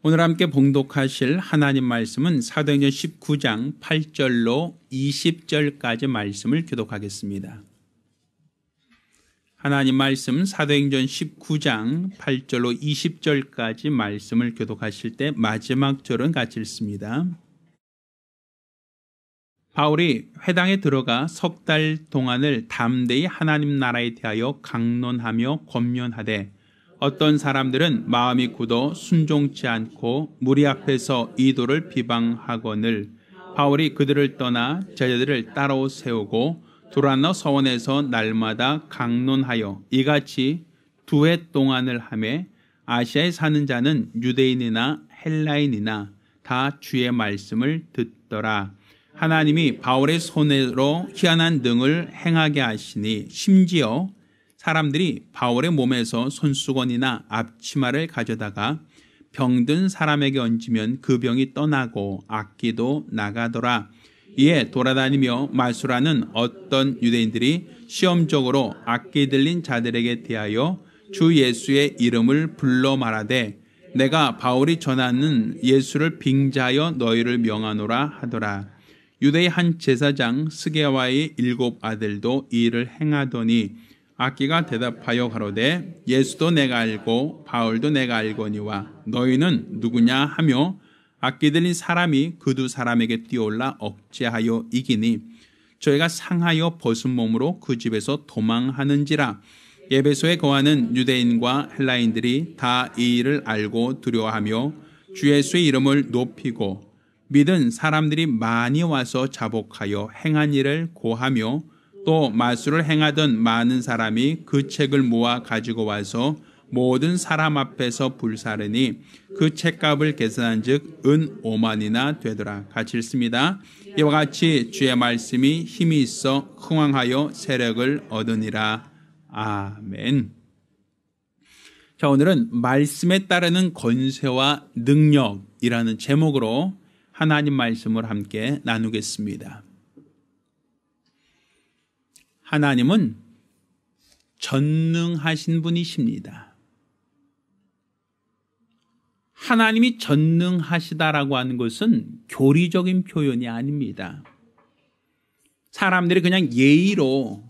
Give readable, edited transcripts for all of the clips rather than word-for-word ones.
오늘 함께 봉독하실 하나님 말씀은 사도행전 19장 8절로 20절까지 말씀을 교독하겠습니다. 하나님 말씀 사도행전 19장 8절로 20절까지 말씀을 교독하실 때 마지막 절은 같이 읽습니다. 바울이 회당에 들어가 석 달 동안을 담대히 하나님 나라에 대하여 강론하며 권면하되 어떤 사람들은 마음이 굳어 순종치 않고 무리 앞에서 이도를 비방하거늘 바울이 그들을 떠나 제자들을 따로 세우고 두란노 서원에서 날마다 강론하여 이같이 2해 동안을 하매 아시아에 사는 자는 유대인이나 헬라인이나 다 주의 말씀을 듣더라. 하나님이 바울의 손으로 희한한 등을 행하게 하시니 심지어 사람들이 바울의 몸에서 손수건이나 앞치마를 가져다가 병든 사람에게 얹으면 그 병이 떠나고 악기도 나가더라. 이에 돌아다니며 마술하는 어떤 유대인들이 시험적으로 악기 들린 자들에게 대하여 주 예수의 이름을 불러 말하되 내가 바울이 전하는 예수를 빙자하여 너희를 명하노라 하더라. 유대의 한 제사장 스게와의 7 아들도 이 일을 행하더니 악기가 대답하여 가로되 예수도 내가 알고 바울도 내가 알거니와 너희는 누구냐 하며 악기 들린 사람이 그 2 사람에게 뛰어올라 억제하여 이기니 저희가 상하여 벗은 몸으로 그 집에서 도망하는지라. 에베소에 거하는 유대인과 헬라인들이 다 이 일을 알고 두려워하며 주 예수의 이름을 높이고 믿은 사람들이 많이 와서 자복하여 행한 일을 고하며 또 마술을 행하던 많은 사람이 그 책을 모아 가지고 와서 모든 사람 앞에서 불사르니 그 책값을 계산한 즉 은 5만이나 되더라. 같이 읽습니다. 이와 같이 주의 말씀이 힘이 있어 흥왕하여 세력을 얻으니라. 아멘. 자, 오늘은 말씀에 따르는 권세와 능력이라는 제목으로 하나님 말씀을 함께 나누겠습니다. 하나님은 전능하신 분이십니다. 하나님이 전능하시다라고 하는 것은 교리적인 표현이 아닙니다. 사람들이 그냥 예의로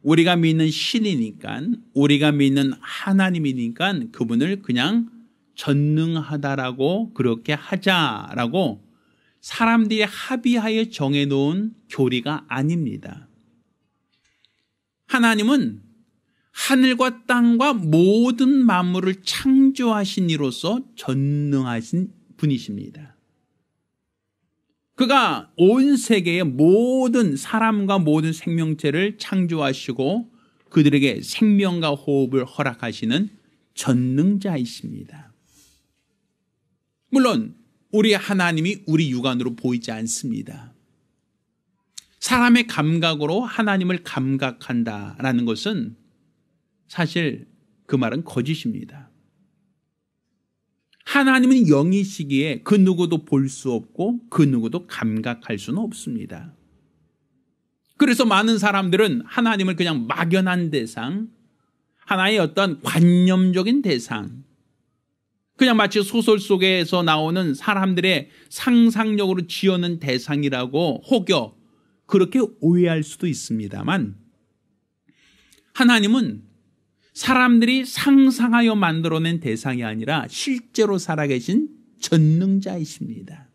우리가 믿는 신이니까, 우리가 믿는 하나님이니까 그분을 그냥 전능하다라고 그렇게 하자라고 사람들이 합의하여 정해놓은 교리가 아닙니다. 하나님은 하늘과 땅과 모든 만물을 창조하신 이로서 전능하신 분이십니다. 그가 온 세계의 모든 사람과 모든 생명체를 창조하시고 그들에게 생명과 호흡을 허락하시는 전능자이십니다. 물론 우리 하나님이 우리 육안으로 보이지 않습니다. 사람의 감각으로 하나님을 감각한다라는 것은 사실 그 말은 거짓입니다. 하나님은 영이시기에 그 누구도 볼 수 없고 그 누구도 감각할 수는 없습니다. 그래서 많은 사람들은 하나님을 그냥 막연한 대상, 하나의 어떤 관념적인 대상, 그냥 마치 소설 속에서 나오는 사람들의 상상력으로 지어낸 대상이라고 혹여 그렇게 오해할 수도 있습니다만 하나님은 사람들이 상상하여 만들어낸 대상이 아니라 실제로 살아계신 전능자이십니다.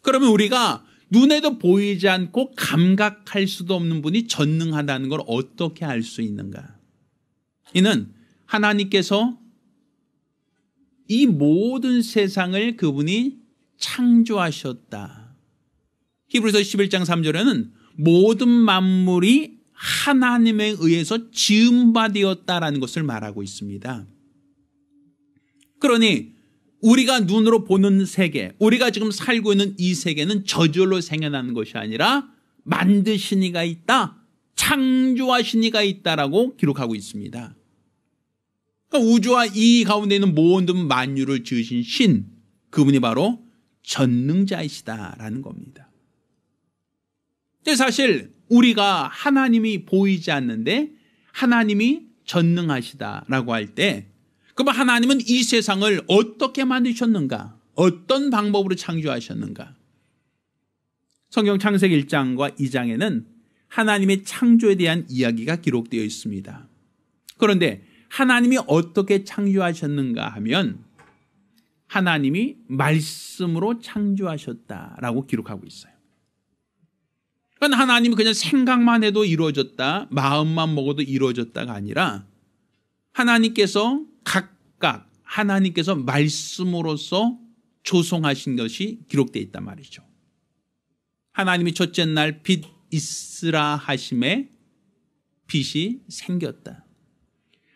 그러면 우리가 눈에도 보이지 않고 감각할 수도 없는 분이 전능하다는 걸 어떻게 알 수 있는가? 이는 하나님께서 이 모든 세상을 그분이 창조하셨다. 히브리서 11장 3절에는 모든 만물이 하나님에 의해서 지음받았다라는 것을 말하고 있습니다. 그러니 우리가 눈으로 보는 세계, 우리가 지금 살고 있는 이 세계는 저절로 생겨나는 것이 아니라 만드신 이가 있다, 창조하신 이가 있다라고 기록하고 있습니다. 그러니까 우주와 이 가운데 있는 모든 만유를 지으신 신, 그분이 바로 전능자이시다라는 겁니다. 사실 우리가 하나님이 보이지 않는데 하나님이 전능하시다라고 할 때 그럼 하나님은 이 세상을 어떻게 만드셨는가? 어떤 방법으로 창조하셨는가? 성경 창세기 1장과 2장에는 하나님의 창조에 대한 이야기가 기록되어 있습니다. 그런데 하나님이 어떻게 창조하셨는가 하면 하나님이 말씀으로 창조하셨다라고 기록하고 있어요. 그러니까 하나님이 그냥 생각만 해도 이루어졌다, 마음만 먹어도 이루어졌다가 아니라 하나님께서 각각 하나님께서 말씀으로서 조성하신 것이 기록되어 있단 말이죠. 하나님이 첫째 날 빛 있으라 하심에 빛이 생겼다.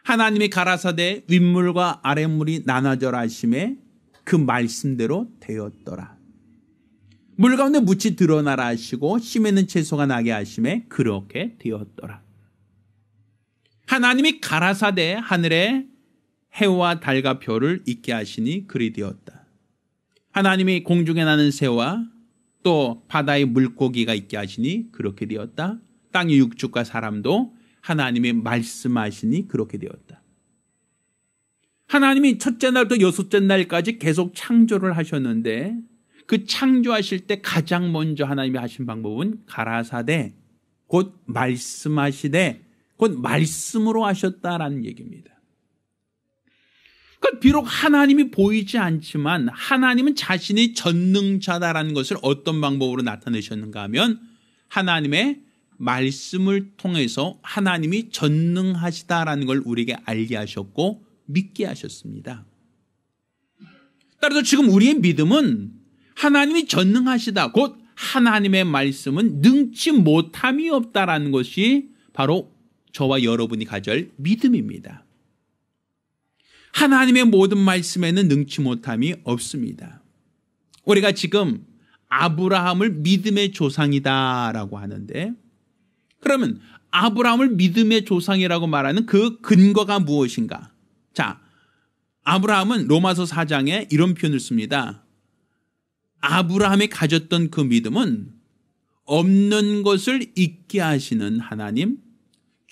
하나님이 가라사대 윗물과 아랫물이 나눠져라 하심에 그 말씀대로 되었더라. 물 가운데 묻이 드러나라 하시고 씨 맺는 채소가 나게 하심에 그렇게 되었더라. 하나님이 가라사대 하늘에 해와 달과 별을 있게 하시니 그리 되었다. 하나님이 공중에 나는 새와 또 바다의 물고기가 있게 하시니 그렇게 되었다. 땅의 육축과 사람도 하나님이 말씀하시니 그렇게 되었다. 하나님이 첫째 날부터 여섯째 날까지 계속 창조를 하셨는데 그 창조하실 때 가장 먼저 하나님이 하신 방법은 가라사대 곧 말씀하시되 곧 말씀으로 하셨다라는 얘기입니다. 그러니까 비록 하나님이 보이지 않지만 하나님은 자신이 전능자다라는 것을 어떤 방법으로 나타내셨는가 하면 하나님의 말씀을 통해서 하나님이 전능하시다라는 걸 우리에게 알게 하셨고 믿게 하셨습니다. 따라서 지금 우리의 믿음은 하나님이 전능하시다, 곧 하나님의 말씀은 능치 못함이 없다라는 것이 바로 저와 여러분이 가질 믿음입니다. 하나님의 모든 말씀에는 능치 못함이 없습니다. 우리가 지금 아브라함을 믿음의 조상이다라고 하는데 그러면 아브라함을 믿음의 조상이라고 말하는 그 근거가 무엇인가? 자, 아브라함은 로마서 4장에 이런 표현을 씁니다. 아브라함이 가졌던 그 믿음은 없는 것을 있게 하시는 하나님,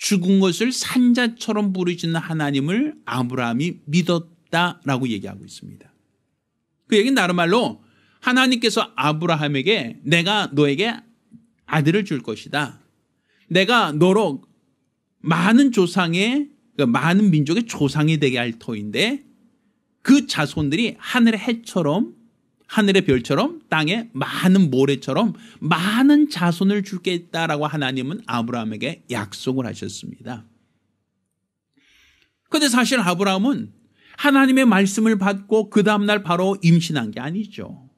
죽은 것을 산자처럼 부르시는 하나님을 아브라함이 믿었다라고 얘기하고 있습니다. 그 얘기는 다른 말로 하나님께서 아브라함에게 내가 너에게 아들을 줄 것이다. 내가 너로 많은 조상의 많은 민족의 조상이 되게 할 터인데 그 자손들이 하늘의 해처럼 하늘의 별처럼 땅에 많은 모래처럼 많은 자손을 주겠다라고 하나님은 아브라함에게 약속을 하셨습니다. 그런데 사실 아브라함은 하나님의 말씀을 받고 그 다음날 바로 임신한 게 아니죠.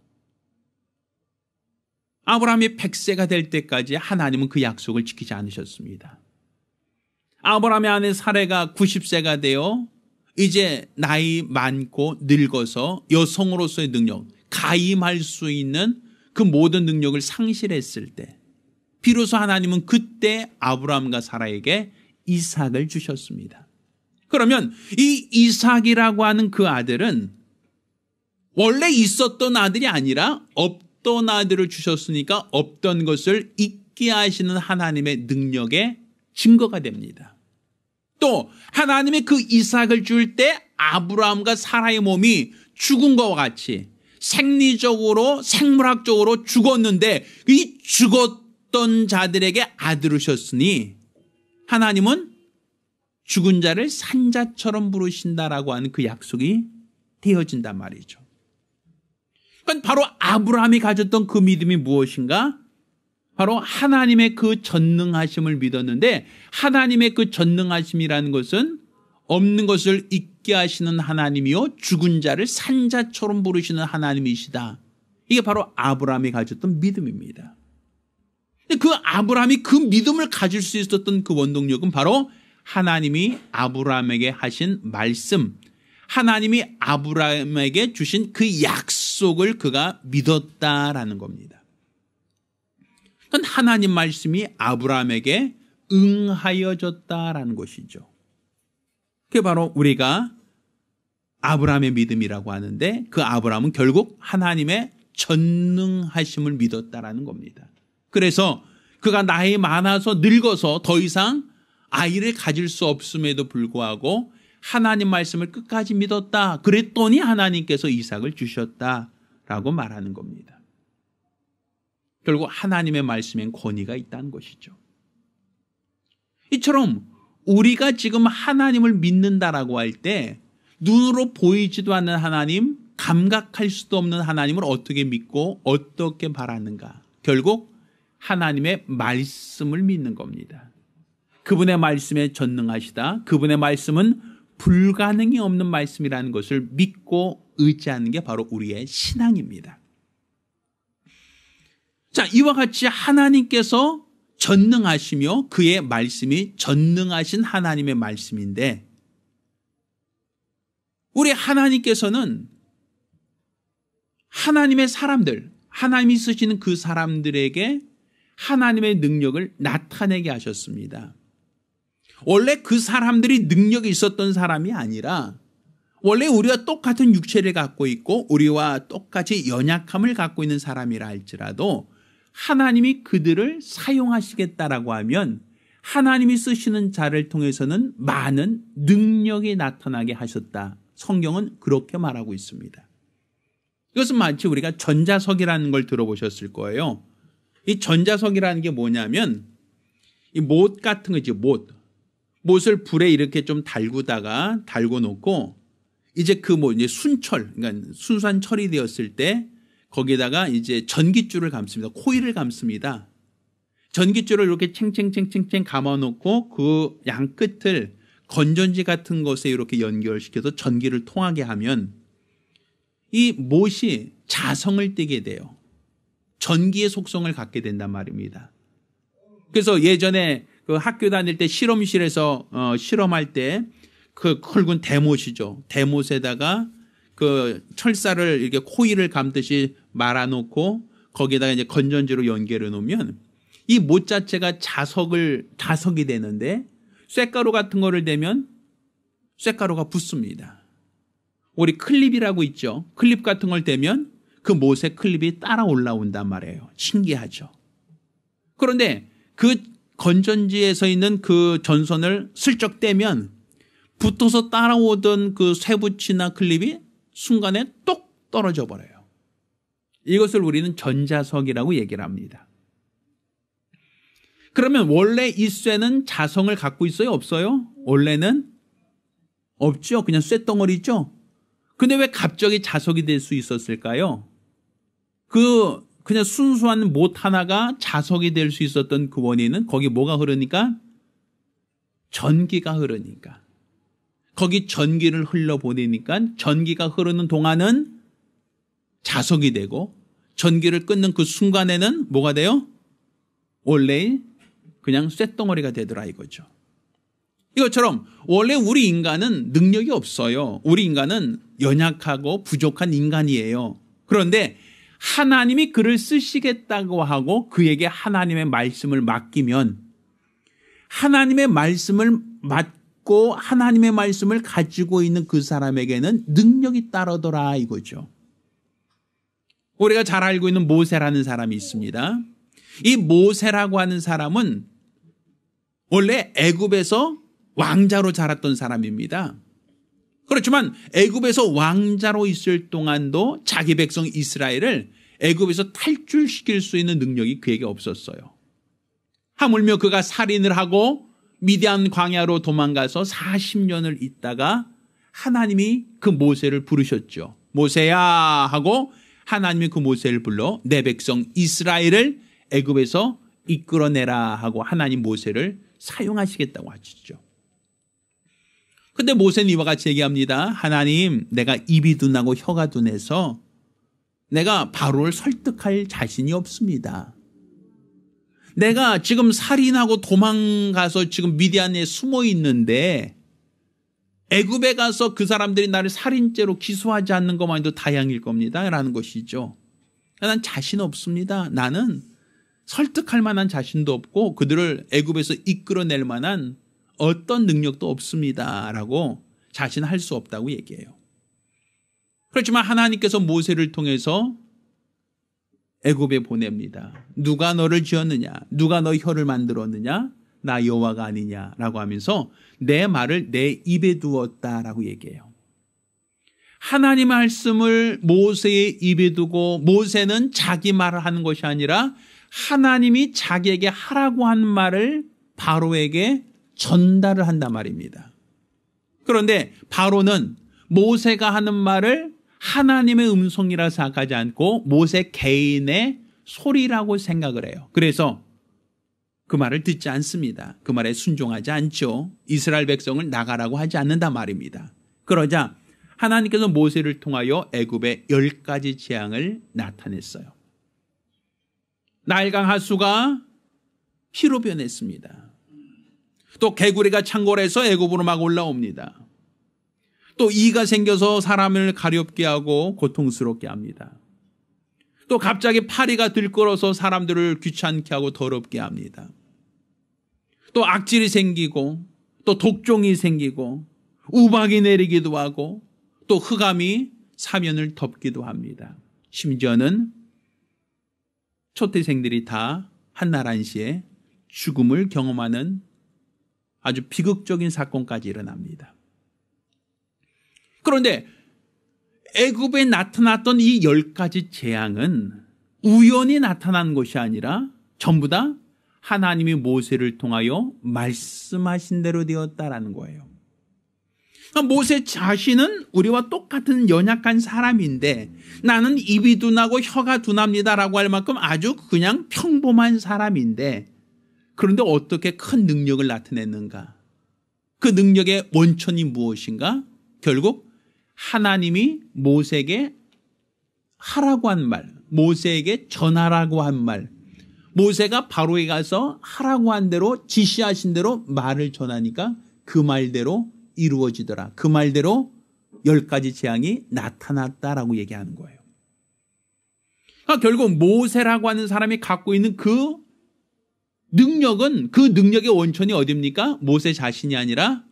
아브라함이 100세가 될 때까지 하나님은 그 약속을 지키지 않으셨습니다. 아브라함의 아내 사레가 90세가 되어 이제 나이 많고 늙어서 여성으로서의 능력, 가임할 수 있는 그 모든 능력을 상실했을 때 비로소 하나님은 그때 아브라함과 사라에게 이삭을 주셨습니다. 그러면 이 이삭이라고 하는 그 아들은 원래 있었던 아들이 아니라 없던 아들을 주셨으니까 없던 것을 있게 하시는 하나님의 능력의 증거가 됩니다. 또 하나님이 그 이삭을 줄 때 아브라함과 사라의 몸이 죽은 것과 같이 생리적으로 생물학적으로 죽었는데 이 죽었던 자들에게 아들을 주셨으니 하나님은 죽은 자를 산자처럼 부르신다라고 하는 그 약속이 되어진단 말이죠. 그러니까 바로 아브라함이 가졌던 그 믿음이 무엇인가? 바로 하나님의 그 전능하심을 믿었는데 하나님의 그 전능하심이라는 것은 없는 것을 있게 하시는 하나님이요 죽은 자를 산자처럼 부르시는 하나님이시다. 이게 바로 아브라함이 가졌던 믿음입니다. 그 아브라함이 그 믿음을 가질 수 있었던 그 원동력은 바로 하나님이 아브라함에게 하신 말씀, 하나님이 아브라함에게 주신 그 약속을 그가 믿었다라는 겁니다. 그건 하나님 말씀이 아브라함에게 응하여졌다라는 것이죠. 그게 바로 우리가 아브라함의 믿음이라고 하는데 그 아브라함은 결국 하나님의 전능하심을 믿었다라는 겁니다. 그래서 그가 나이 많아서 늙어서 더 이상 아이를 가질 수 없음에도 불구하고 하나님 말씀을 끝까지 믿었다. 그랬더니 하나님께서 이삭을 주셨다라고 말하는 겁니다. 결국 하나님의 말씀엔 권위가 있다는 것이죠. 이처럼 우리가 지금 하나님을 믿는다라고 할 때 눈으로 보이지도 않는 하나님, 감각할 수도 없는 하나님을 어떻게 믿고 어떻게 바라는가? 결국 하나님의 말씀을 믿는 겁니다. 그분의 말씀에 전능하시다. 그분의 말씀은 불가능이 없는 말씀이라는 것을 믿고 의지하는 게 바로 우리의 신앙입니다. 자, 이와 같이 하나님께서 전능하시며 그의 말씀이 전능하신 하나님의 말씀인데, 우리 하나님께서는 하나님의 사람들, 하나님이 쓰시는 그 사람들에게 하나님의 능력을 나타내게 하셨습니다. 원래 그 사람들이 능력이 있었던 사람이 아니라 원래 우리와 똑같은 육체를 갖고 있고 우리와 똑같이 연약함을 갖고 있는 사람이라 할지라도 하나님이 그들을 사용하시겠다라고 하면 하나님이 쓰시는 자를 통해서는 많은 능력이 나타나게 하셨다. 성경은 그렇게 말하고 있습니다. 이것은 마치 우리가 전자석이라는 걸 들어보셨을 거예요. 이 전자석이라는 게 뭐냐면 이 못 같은 거지, 못을 불에 이렇게 좀 달고 놓고 이제 이제 순철, 그러니까 순수한 철이 되었을 때 거기에다가 이제 전깃줄을 감습니다. 코일을 감습니다. 전깃줄을 이렇게 챙챙 감아놓고 그 양 끝을 건전지 같은 것에 이렇게 연결시켜서 전기를 통하게 하면 이 못이 자성을 띠게 돼요. 전기의 속성을 갖게 된단 말입니다. 그래서 예전에 그 학교 다닐 때 실험실에서 실험할 때 그 굵은 대못이죠. 대못에다가 그 철사를 이렇게 코일을 감듯이 말아놓고 거기에다가 이제 건전지로 연결해 놓으면 이 못 자체가 자석이 되는데 쇳가루 같은 거를 대면 쇳가루가 붙습니다. 우리 클립이라고 있죠. 클립 같은 걸 대면 그 못에 클립이 따라 올라온단 말이에요. 신기하죠. 그런데 그 건전지에서 있는 그 전선을 슬쩍 떼면 붙어서 따라오던 그 쇠붙이나 클립이 순간에 똑 떨어져 버려요. 이것을 우리는 전자석이라고 얘기를 합니다. 그러면 원래 이 쇠는 자성을 갖고 있어요? 없어요? 원래는 없죠. 그냥 쇠덩어리죠. 근데 왜 갑자기 자석이 될 수 있었을까요? 그냥 순수한 못 하나가 자석이 될 수 있었던 그 원인은 거기 뭐가 흐르니까? 전기가 흐르니까. 거기 전기를 흘러보내니까 전기가 흐르는 동안은 자석이 되고 전기를 끊는 그 순간에는 뭐가 돼요? 원래 그냥 쇳덩어리가 되더라 이거죠. 이것처럼 원래 우리 인간은 능력이 없어요. 우리 인간은 연약하고 부족한 인간이에요. 그런데 하나님이 그를 쓰시겠다고 하고 그에게 하나님의 말씀을 맡기면 하나님의 말씀을 맡고 하나님의 말씀을 가지고 있는 그 사람에게는 능력이 따르더라 이거죠. 우리가 잘 알고 있는 모세라는 사람이 있습니다. 이 모세라고 하는 사람은 원래 애굽에서 왕자로 자랐던 사람입니다. 그렇지만 애굽에서 왕자로 있을 동안도 자기 백성 이스라엘을 애굽에서 탈출시킬 수 있는 능력이 그에게 없었어요. 하물며 그가 살인을 하고 미디안 광야로 도망가서 40년을 있다가 하나님이 그 모세를 부르셨죠. 모세야 하고 하나님이 그 모세를 불러 내 백성 이스라엘을 애굽에서 이끌어내라 하고 하나님 모세를 사용하시겠다고 하시죠. 근데 모세는 이와 같이 얘기합니다. 하나님, 내가 입이 둔하고 혀가 둔해서 내가 바로를 설득할 자신이 없습니다. 내가 지금 살인하고 도망가서 지금 미디안에 숨어 있는데 애굽에 가서 그 사람들이 나를 살인죄로 기소하지 않는 것만도 다행일 겁니다. 라는 것이죠. 난 자신 없습니다. 나는 설득할 만한 자신도 없고 그들을 애굽에서 이끌어낼 만한 어떤 능력도 없습니다. 라고 자신할 수 없다고 얘기해요. 그렇지만 하나님께서 모세를 통해서 애굽에 보냅니다. 누가 너를 지었느냐? 누가 너의 혀를 만들었느냐? 나 여호와가 아니냐라고 하면서 내 말을 내 입에 두었다라고 얘기해요. 하나님 말씀을 모세의 입에 두고 모세는 자기 말을 하는 것이 아니라 하나님이 자기에게 하라고 한 말을 바로에게 전달을 한단 말입니다. 그런데 바로는 모세가 하는 말을 하나님의 음성이라 생각하지 않고 모세 개인의 소리라고 생각을 해요. 그래서 그 말을 듣지 않습니다. 그 말에 순종하지 않죠. 이스라엘 백성을 나가라고 하지 않는단 말입니다. 그러자 하나님께서 모세를 통하여 애굽의 10가지 재앙을 나타냈어요. 나일강 하수가 피로 변했습니다. 또 개구리가 창궐해서 애굽으로 막 올라옵니다. 또 이가 생겨서 사람을 가렵게 하고 고통스럽게 합니다. 또 갑자기 파리가 들끓어서 사람들을 귀찮게 하고 더럽게 합니다. 또 악질이 생기고 또 독종이 생기고 우박이 내리기도 하고 또 흑암이 사면을 덮기도 합니다. 심지어는 초태생들이 다 한날 한시에 죽음을 경험하는 아주 비극적인 사건까지 일어납니다. 그런데 애굽에 나타났던 이 10가지 재앙은 우연히 나타난 것이 아니라 전부 다 하나님이 모세를 통하여 말씀하신 대로 되었다라는 거예요. 모세 자신은 우리와 똑같은 연약한 사람인데 나는 입이 둔하고 혀가 둔합니다라고 할 만큼 아주 그냥 평범한 사람인데 그런데 어떻게 큰 능력을 나타냈는가? 그 능력의 원천이 무엇인가? 결국 하나님이 모세에게 하라고 한 말, 모세에게 전하라고 한 말, 모세가 바로에 가서 하라고 한 대로 지시하신 대로 말을 전하니까 그 말대로 이루어지더라. 그 말대로 10가지 재앙이 나타났다라고 얘기하는 거예요. 결국 모세라고 하는 사람이 갖고 있는 그 능력은 그 능력의 원천이 어디입니까? 모세 자신이 아니라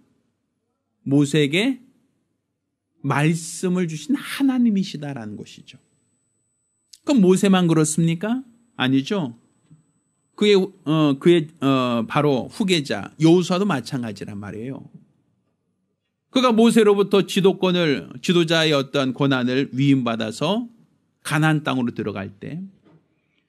모세에게 말씀을 주신 하나님이시다라는 것이죠. 그럼 모세만 그렇습니까? 아니죠. 그의 바로 후계자 여호수아도 마찬가지란 말이에요. 그가 모세로부터 지도자의 어떤 권한을 위임받아서 가나안 땅으로 들어갈 때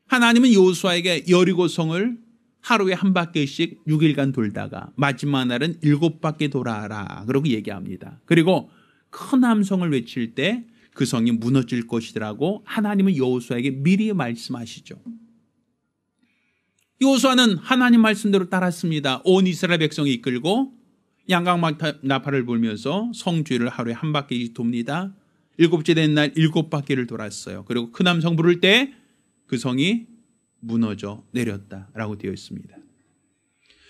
하나님은 여호수아에게 여리고성을 하루에 한 바퀴씩 6일간 돌다가 마지막 날은 7바퀴 돌아라 그러고 얘기합니다. 그리고 큰 함성을 외칠 때 그 성이 무너질 것이라고 하나님은 여호수아에게 미리 말씀하시죠. 여호수아는 하나님 말씀대로 따랐습니다. 온 이스라엘 백성이 이끌고 양강나팔을 불면서 성주를 하루에 한 바퀴씩 돕니다. 7째 된 날 7바퀴를 돌았어요. 그리고 큰 함성 부를 때 그 성이 무너져 내렸다라고 되어 있습니다.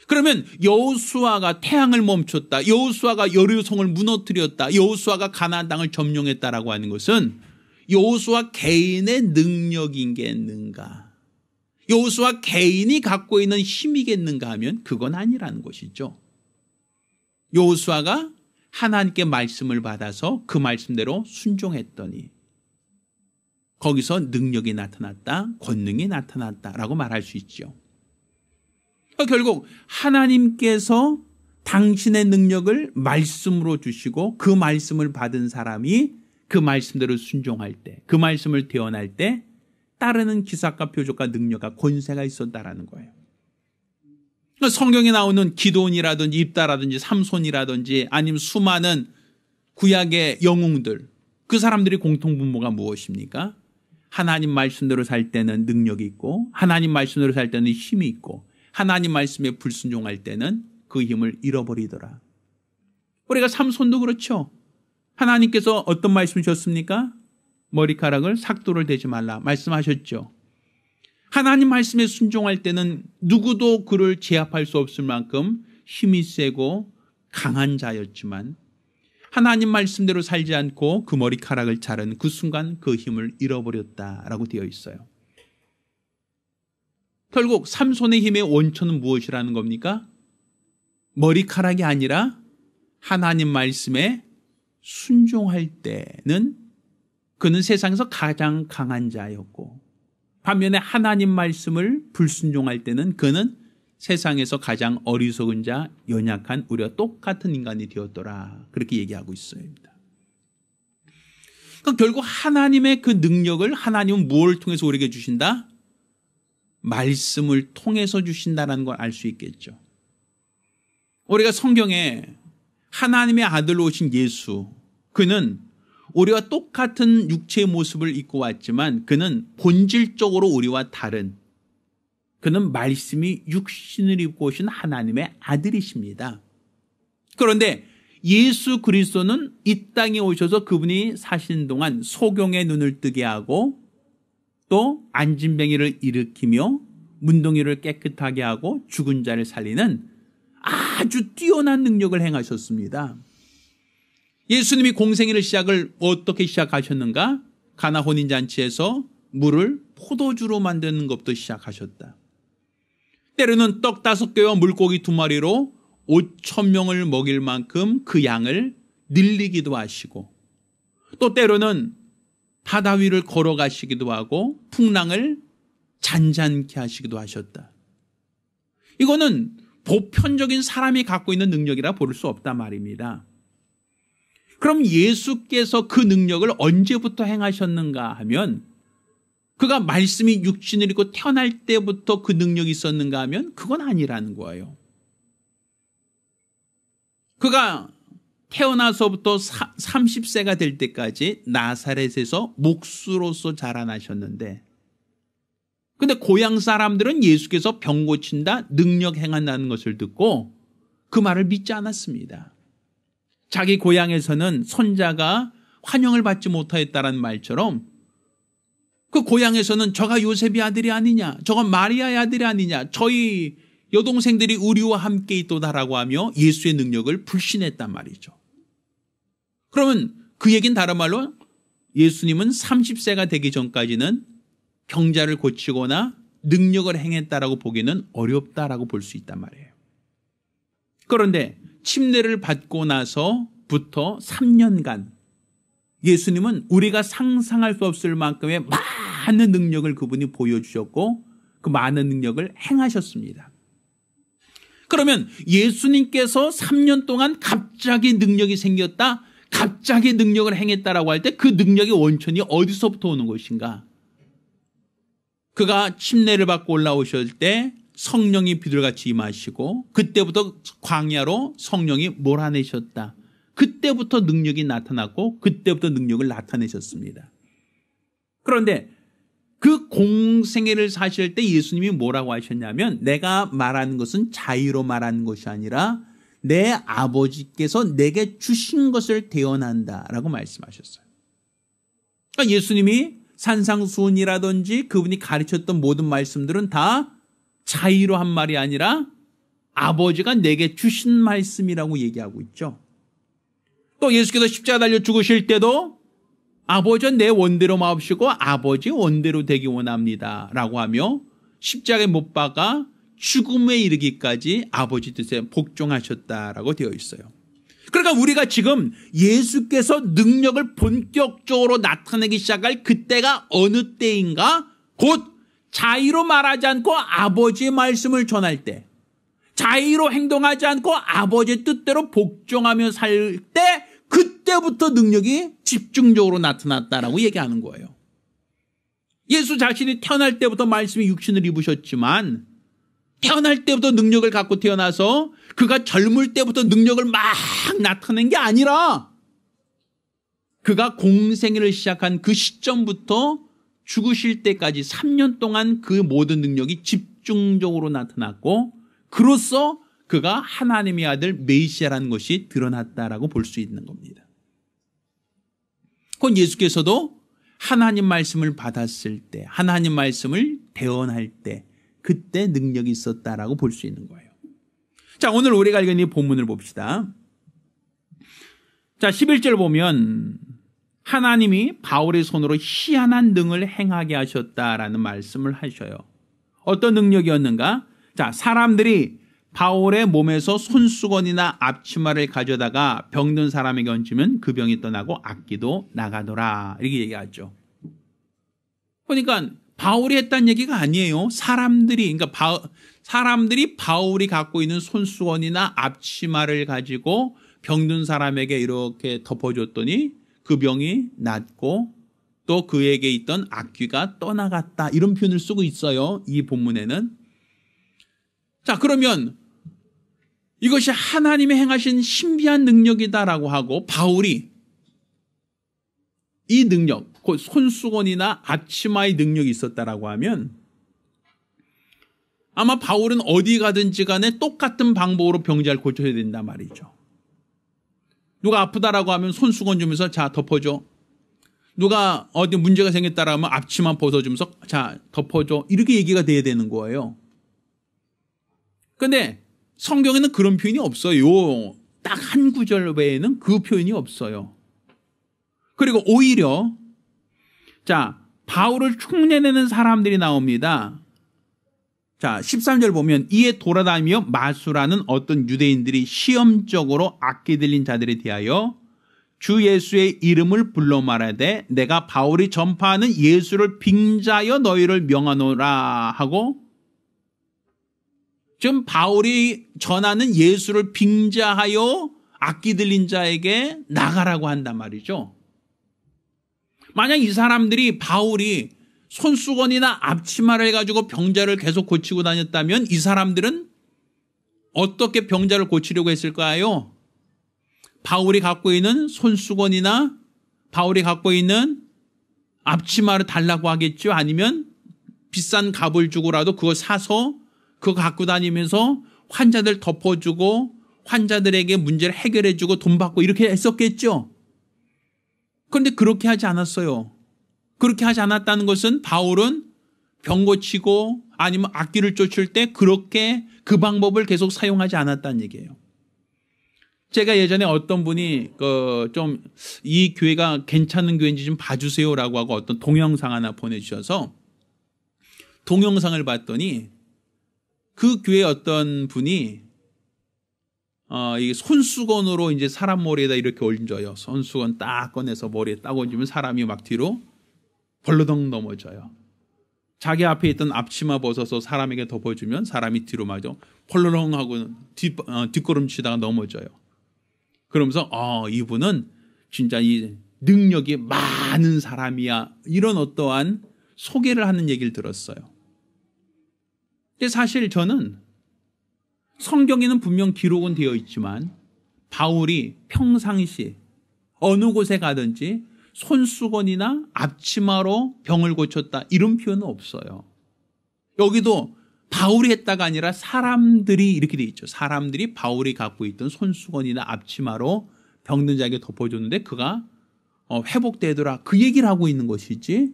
그러면 여호수아가 태양을 멈췄다. 여호수아가 여리고성을 무너뜨렸다. 여호수아가 가나안 땅을 점령했다라고 하는 것은 여호수아 개인의 능력이겠는가? 여호수아 개인이 갖고 있는 힘이겠는가 하면 그건 아니라는 것이죠. 여호수아가 하나님께 말씀을 받아서 그 말씀대로 순종했더니 거기서 능력이 나타났다, 권능이 나타났다라고 말할 수 있죠. 결국 하나님께서 당신의 능력을 말씀으로 주시고 그 말씀을 받은 사람이 그 말씀대로 순종할 때, 그 말씀을 대언할 때 따르는 기사과 표적과 능력과 권세가 있었다라는 거예요. 성경에 나오는 기도원이라든지 입다라든지 삼손이라든지 아니면 수많은 구약의 영웅들, 그 사람들의 공통분모가 무엇입니까? 하나님 말씀대로 살 때는 능력이 있고 하나님 말씀대로 살 때는 힘이 있고 하나님 말씀에 불순종할 때는 그 힘을 잃어버리더라. 우리가 삼손도 그렇죠. 하나님께서 어떤 말씀 주셨습니까? 머리카락을 삭도를 대지 말라 말씀하셨죠. 하나님 말씀에 순종할 때는 누구도 그를 제압할 수 없을 만큼 힘이 세고 강한 자였지만 하나님 말씀대로 살지 않고 그 머리카락을 자른 그 순간 그 힘을 잃어버렸다라고 되어 있어요. 결국 삼손의 힘의 원천은 무엇이라는 겁니까? 머리카락이 아니라 하나님 말씀에 순종할 때는 그는 세상에서 가장 강한 자였고 반면에 하나님 말씀을 불순종할 때는 그는 세상에서 가장 어리석은 자, 연약한 우리와 똑같은 인간이 되었더라. 그렇게 얘기하고 있습니다. 그러니까 결국 하나님의 그 능력을 하나님은 무엇을 통해서 우리에게 주신다? 말씀을 통해서 주신다는 걸 알 수 있겠죠. 우리가 성경에 하나님의 아들로 오신 예수, 그는 우리와 똑같은 육체의 모습을 입고 왔지만 그는 본질적으로 우리와 다른, 그는 말씀이 육신을 입고 오신 하나님의 아들이십니다. 그런데 예수 그리스도는 이 땅에 오셔서 그분이 사신 동안 소경의 눈을 뜨게 하고 또 안진뱅이를 일으키며 문둥이를 깨끗하게 하고 죽은 자를 살리는 아주 뛰어난 능력을 행하셨습니다. 예수님이 공생애를 시작을 어떻게 시작하셨는가? 가나 혼인잔치에서 물을 포도주로 만드는 것부터 시작하셨다. 때로는 떡 5개와 물고기 2마리로 5,000명을 먹일 만큼 그 양을 늘리기도 하시고, 또 때로는 바다 위를 걸어가시기도 하고 풍랑을 잔잔케 하시기도 하셨다. 이거는 보편적인 사람이 갖고 있는 능력이라 볼 수 없단 말입니다. 그럼 예수께서 그 능력을 언제부터 행하셨는가 하면, 그가 말씀이 육신을 입고 태어날 때부터 그 능력이 있었는가 하면 그건 아니라는 거예요. 그가 태어나서부터 30세가 될 때까지 나사렛에서 목수로서 자라나셨는데, 근데 고향 사람들은 예수께서 병 고친다, 능력 행한다는 것을 듣고 그 말을 믿지 않았습니다. 자기 고향에서는 손자가 환영을 받지 못하였다는 말처럼 그 고향에서는 저가 요셉의 아들이 아니냐, 저가 마리아의 아들이 아니냐, 저희 여동생들이 우리와 함께 있도다라고 하며 예수의 능력을 불신했단 말이죠. 그러면 그 얘기는 다른 말로 예수님은 30세가 되기 전까지는 병자를 고치거나 능력을 행했다라고 보기는 어렵다라고 볼 수 있단 말이에요. 그런데 침례를 받고 나서부터 3년간 예수님은 우리가 상상할 수 없을 만큼의 많은 능력을 그분이 보여주셨고 그 많은 능력을 행하셨습니다. 그러면 예수님께서 3년 동안 갑자기 능력이 생겼다, 갑자기 능력을 행했다라고 할 때 그 능력의 원천이 어디서부터 오는 것인가? 그가 침례를 받고 올라오실 때 성령이 비둘같이 임하시고 그때부터 광야로 성령이 몰아내셨다. 그때부터 능력이 나타났고 그때부터 능력을 나타내셨습니다. 그런데 그 공생애를 사실 때 예수님이 뭐라고 하셨냐면, 내가 말하는 것은 자의로 말하는 것이 아니라 내 아버지께서 내게 주신 것을 대언한다라고 말씀하셨어요. 그러니까 예수님이 산상수훈이라든지 그분이 가르쳤던 모든 말씀들은 다 자의로 한 말이 아니라 아버지가 내게 주신 말씀이라고 얘기하고 있죠. 또 예수께서 십자가 달려 죽으실 때도 아버지는 내 원대로 마옵시고 아버지 원대로 되기 원합니다 라고 하며 십자가에 못 박아 죽음에 이르기까지 아버지 뜻에 복종하셨다라고 되어 있어요. 그러니까 우리가 지금 예수께서 능력을 본격적으로 나타내기 시작할 그때가 어느 때인가? 곧 자의로 말하지 않고 아버지의 말씀을 전할 때, 자의로 행동하지 않고 아버지의 뜻대로 복종하며 살 때, 그때부터 능력이 집중적으로 나타났다라고 얘기하는 거예요. 예수 자신이 태어날 때부터 말씀이 육신을 입으셨지만 태어날 때부터 능력을 갖고 태어나서 그가 젊을 때부터 능력을 막 나타낸 게 아니라 그가 공생애를 시작한 그 시점부터 죽으실 때까지 3년 동안 그 모든 능력이 집중적으로 나타났고, 그로써 그가 하나님의 아들 메시아라는 것이 드러났다라고 볼 수 있는 겁니다. 그건 예수께서도 하나님 말씀을 받았을 때, 하나님 말씀을 대언할 때 그때 능력이 있었다라고 볼 수 있는 거예요. 자, 오늘 우리가 읽은 이 본문을 봅시다. 자, 11절 보면 하나님이 바울의 손으로 희한한 능을 행하게 하셨다라는 말씀을 하셔요. 어떤 능력이었는가? 자, 사람들이 바울의 몸에서 손수건이나 앞치마를 가져다가 병든 사람에게 얹으면 그 병이 떠나고 악기도 나가더라, 이렇게 얘기하죠. 그러니까 바울이 했다는 얘기가 아니에요. 사람들이 바울이 갖고 있는 손수건이나 앞치마를 가지고 병든 사람에게 이렇게 덮어줬더니 그 병이 낫고 또 그에게 있던 악귀가 떠나갔다. 이런 표현을 쓰고 있어요. 이 본문에는. 자, 그러면 이것이 하나님의 행하신 신비한 능력이다라고 하고 바울이 이 능력, 곧 손수건이나 앞치마의 능력이 있었다라고 하면 아마 바울은 어디 가든지 간에 똑같은 방법으로 병자를 고쳐야 된단 말이죠. 누가 아프다라고 하면 손수건 주면서 자 덮어줘. 누가 어디 문제가 생겼다라고 하면 앞치마 벗어주면서 자 덮어줘. 이렇게 얘기가 돼야 되는 거예요. 그런데 성경에는 그런 표현이 없어요. 딱 한 구절 외에는 그 표현이 없어요. 그리고 오히려 자 바울을 흉내내는 사람들이 나옵니다. 자 13절 보면 이에 돌아다니며 마수라는 어떤 유대인들이 시험적으로 악기 들린 자들에 대하여 주 예수의 이름을 불러 말하되 내가 바울이 전파하는 예수를 빙자하여 너희를 명하노라 하고 지금 바울이 전하는 예수를 빙자하여 악기 들린 자에게 나가라고 한단 말이죠. 만약 이 사람들이 바울이 손수건이나 앞치마를 가지고 병자를 계속 고치고 다녔다면 이 사람들은 어떻게 병자를 고치려고 했을까요? 바울이 갖고 있는 손수건이나 바울이 갖고 있는 앞치마를 달라고 하겠죠. 아니면 비싼 값을 주고라도 그거 사서 그거 갖고 다니면서 환자들 덮어주고 환자들에게 문제를 해결해주고 돈 받고 이렇게 했었겠죠. 그런데 그렇게 하지 않았어요. 그렇게 하지 않았다는 것은 바울은 병 고치고 아니면 악귀를 쫓을 때 그렇게 그 방법을 계속 사용하지 않았다는 얘기예요. 제가 예전에 어떤 분이 좀 이 교회가 괜찮은 교회인지 좀 봐주세요라고 하고 어떤 동영상 하나 보내주셔서 동영상을 봤더니 그 교회 어떤 분이 이 손수건으로 이제 사람 머리에다 이렇게 얹어요. 손수건 딱 꺼내서 머리에 딱 얹으면 사람이 막 뒤로 벌러덩 넘어져요. 자기 앞에 있던 앞치마 벗어서 사람에게 덮어주면 사람이 뒤로 맞아 펄러렁 하고 뒷걸음치다가 넘어져요. 그러면서 이분은 진짜 이 능력이 많은 사람이야. 이런 어떠한 소개를 하는 얘기를 들었어요. 근데 사실 저는 성경에는 분명 기록은 되어 있지만 바울이 평상시 어느 곳에 가든지 손수건이나 앞치마로 병을 고쳤다 이런 표현은 없어요. 여기도 바울이 했다가 아니라 사람들이 이렇게 돼 있죠. 사람들이 바울이 갖고 있던 손수건이나 앞치마로 병든 자에게 덮어줬는데 그가 회복되더라. 그 얘기를 하고 있는 것이지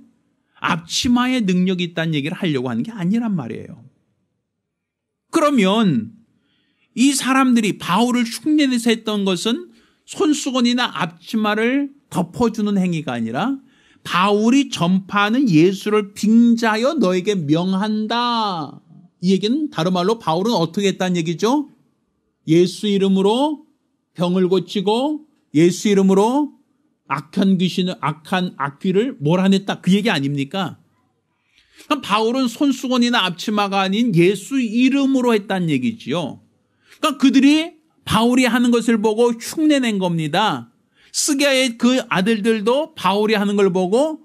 앞치마에 능력이 있다는 얘기를 하려고 하는 게 아니란 말이에요. 그러면 이 사람들이 바울을 흉내내서 했던 것은 손수건이나 앞치마를 덮어주는 행위가 아니라 바울이 전파하는 예수를 빙자하여 너에게 명한다. 이 얘기는 다른 말로 바울은 어떻게 했다는 얘기죠? 예수 이름으로 병을 고치고 예수 이름으로 악한 악귀를 몰아냈다. 그 얘기 아닙니까? 그럼 바울은 손수건이나 앞치마가 아닌 예수 이름으로 했다는 얘기지요. 그러니까 그들이 바울이 하는 것을 보고 흉내낸 겁니다. 스게의 그 아들들도 바울이 하는 걸 보고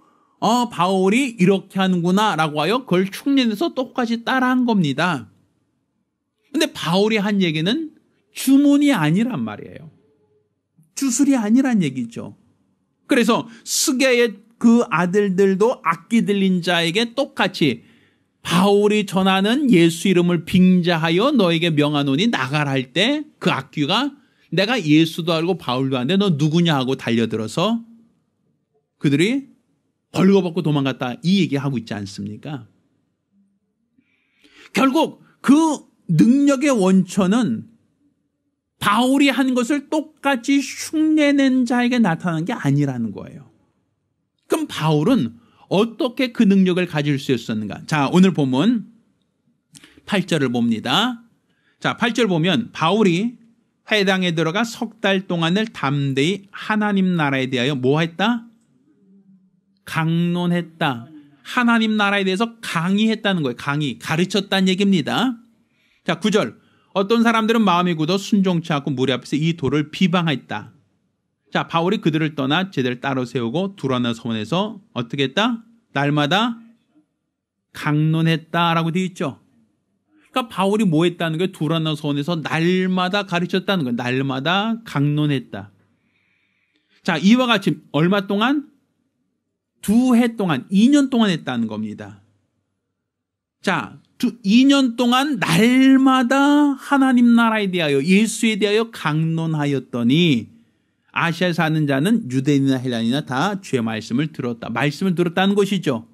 바울이 이렇게 하는구나 라고 하여 그걸 흉내내서 똑같이 따라한 겁니다. 그런데 바울이 한 얘기는 주문이 아니란 말이에요. 주술이 아니란 얘기죠. 그래서 스게의 그 아들들도 악기 들린 자에게 똑같이 바울이 전하는 예수 이름을 빙자하여 너에게 명하노니 나가라 할 때 그 악귀가 내가 예수도 알고 바울도 아는데 너 누구냐 하고 달려들어서 그들이 벌거벗고 도망갔다 이 얘기하고 있지 않습니까? 결국 그 능력의 원천은 바울이 한 것을 똑같이 흉내낸 자에게 나타난 게 아니라는 거예요. 그럼 바울은 어떻게 그 능력을 가질 수 있었는가? 자, 오늘 본문 8절을 봅니다. 자, 8절 보면 바울이 회당에 들어가 석 달 동안을 담대히 하나님 나라에 대하여 뭐 했다? 강론했다. 하나님 나라에 대해서 강의했다는 거예요. 가르쳤다는 얘기입니다. 자, 9절. 어떤 사람들은 마음이 굳어 순종치 않고 무리 앞에서 이 도를 비방했다. 자, 바울이 그들을 떠나 제자를 따로 세우고 두라노 서원에서 어떻게 했다? 날마다 강론했다라고 되어 있죠. 그러니까 바울이 뭐 했다는 거예요? 두라노 서원에서 날마다 가르쳤다는 거예요. 날마다 강론했다. 자, 이와 같이 얼마 동안? 2해 동안, 2년 동안 했다는 겁니다. 자, 2년 동안 날마다 하나님 나라에 대하여, 예수에 대하여 강론하였더니 아시아에 사는 자는 유대인이나 헬라인이나 다 주의 말씀을 들었다. 말씀을 들었다는 것이죠.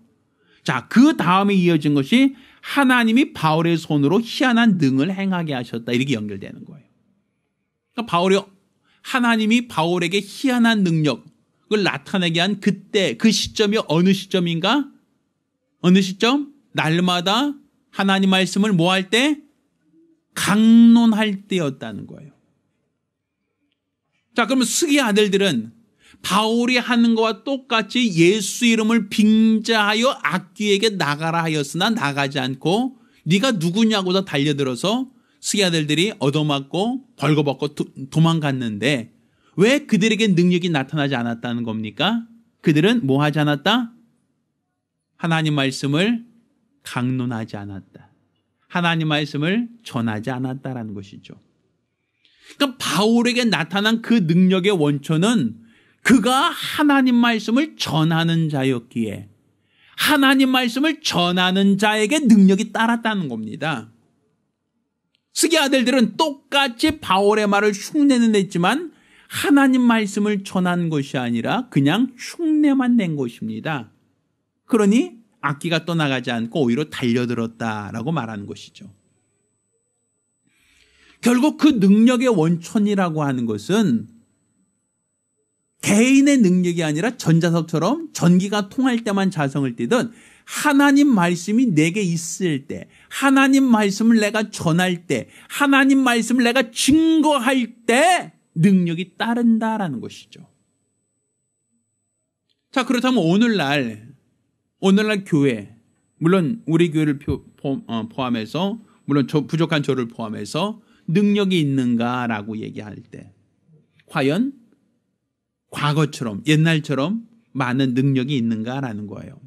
자, 그 다음에 이어진 것이 하나님이 바울의 손으로 희한한 능을 행하게 하셨다. 이렇게 연결되는 거예요. 그러니까 하나님이 바울에게 희한한 능력을 나타내게 한 그때, 그 시점이 어느 시점인가? 어느 시점? 날마다 하나님 말씀을 뭐 할 때? 강론할 때였다는 거예요. 자, 그러면 스기 아들들은 바울이 하는 것과 똑같이 예수 이름을 빙자하여 악귀에게 나가라 하였으나 나가지 않고 네가 누구냐고서 달려들어서 스기 아들들이 얻어맞고 벌거벗고 도망갔는데 왜 그들에게 능력이 나타나지 않았다는 겁니까? 그들은 뭐 하지 않았다? 하나님 말씀을 강론하지 않았다. 하나님 말씀을 전하지 않았다라는 것이죠. 그러니까 바울에게 나타난 그 능력의 원천은 그가 하나님 말씀을 전하는 자였기에 하나님 말씀을 전하는 자에게 능력이 따랐다는 겁니다. 스기 아들들은 똑같이 바울의 말을 흉내는 냈지만 하나님 말씀을 전한 것이 아니라 그냥 흉내만 낸 것입니다. 그러니 악기가 떠나가지 않고 오히려 달려들었다라고 말하는 것이죠. 결국 그 능력의 원천이라고 하는 것은 개인의 능력이 아니라 전자석처럼 전기가 통할 때만 자성을 띠듯 하나님 말씀이 내게 있을 때, 하나님 말씀을 내가 전할 때, 하나님 말씀을 내가 증거할 때 능력이 따른다라는 것이죠. 자, 그렇다면 오늘날 교회, 물론 우리 교회를 포함해서, 물론 부족한 저를 포함해서 능력이 있는가라고 얘기할 때 과연 과거처럼 옛날처럼 많은 능력이 있는가라는 거예요.